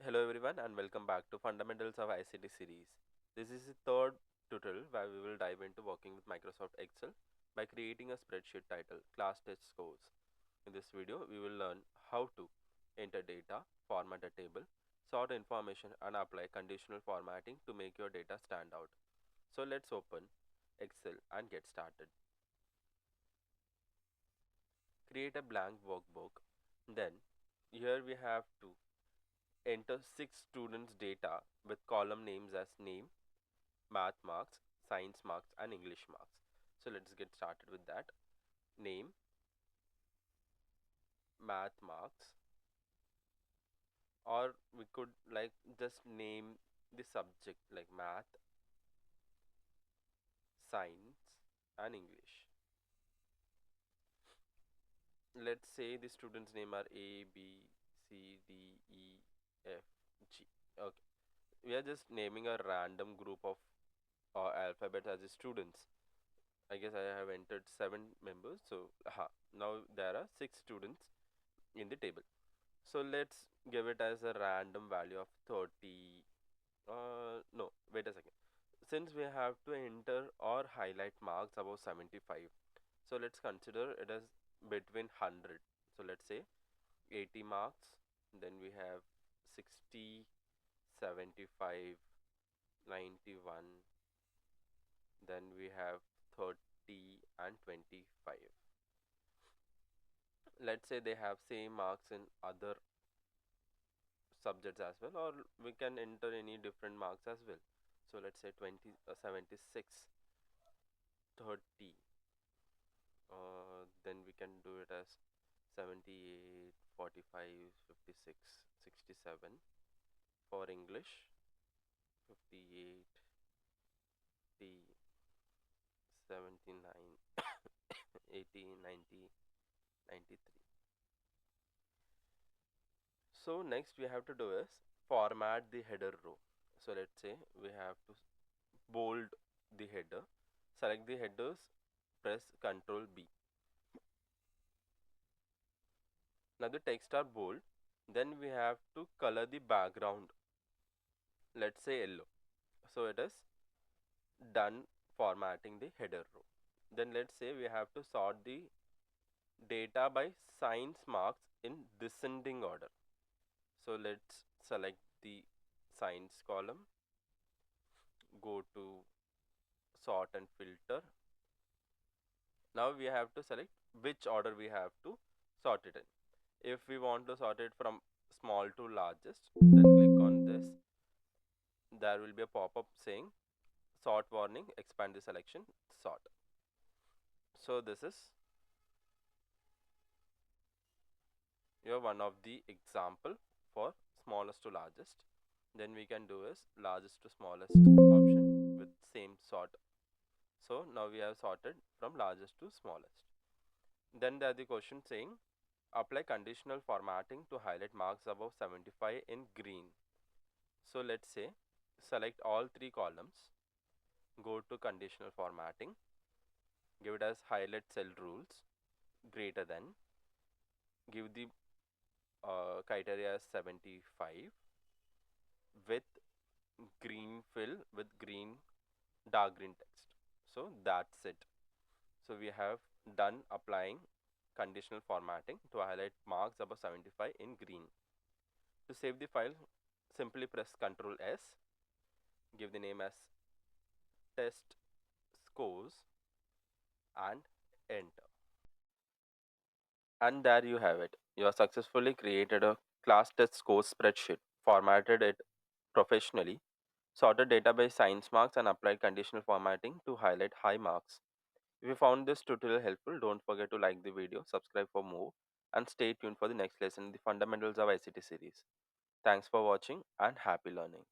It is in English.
Hello everyone and welcome back to Fundamentals of ICT series. This is the third tutorial where we will dive into working with Microsoft Excel by creating a spreadsheet titled Class Test Scores. In this video, we will learn how to enter data, format a table, sort information and apply conditional formatting to make your data stand out. So let's open Excel and get started. Create a blank workbook. Then here we have to enter 6 students' data with column names as name, math marks, science marks, and English marks. So let's get started with that. Name, math marks, or we could like just name the subject like math, science, and English. Let's say the students' name are A, B, C, D, E, F, G. Okay, we are just naming a random group of alphabet as the students. I guess I have entered 7 members. So now there are 6 students in the table. So let's give it as a random value of 30. No, wait a second. Since we have to enter or highlight marks above 75, so let's consider it as between 100. So let's say 80 marks, then we have 60, 75, 91, then we have 30 and 25. Let's say they have same marks in other subjects as well, or we can enter any different marks as well. So let's say 20, 76, 30, then we can do it as 78, 45, 56, 67 for English, 58, the 79, 80, 90, 93. So next we have to do is format the header row. So let's say we have to bold the header. Select the headers, press Ctrl B. Now the text are bold. Then we have to color the background. Let's say yellow. So it is done formatting the header row. Then let's say we have to sort the data by science marks in descending order. So let's select the science column, go to sort and filter. Now we have to select which order we have to sort it in. If we want to sort it from small to largest, then click on this. There will be a pop-up saying sort warning, expand the selection, sort. So this is your one of the example for smallest to largest. Then we can do is largest to smallest option with same sort. So now we have sorted from largest to smallest. Then there is the question saying apply conditional formatting to highlight marks above 75 in green. So let's say select all 3 columns, go to conditional formatting, give it as highlight cell rules, greater than, give the criteria as 75 with green fill with green dark green text. So that's it. So we have done applying conditional formatting to highlight marks above 75 in green. To save the file, simply press Ctrl S, give the name as test scores and enter. And there you have it. You have successfully created a class test scores spreadsheet, formatted it professionally, sorted data by science marks and applied conditional formatting to highlight high marks. If you found this tutorial helpful, don't forget to like the video, subscribe for more, and stay tuned for the next lesson in the Fundamentals of ICT series. Thanks for watching and happy learning.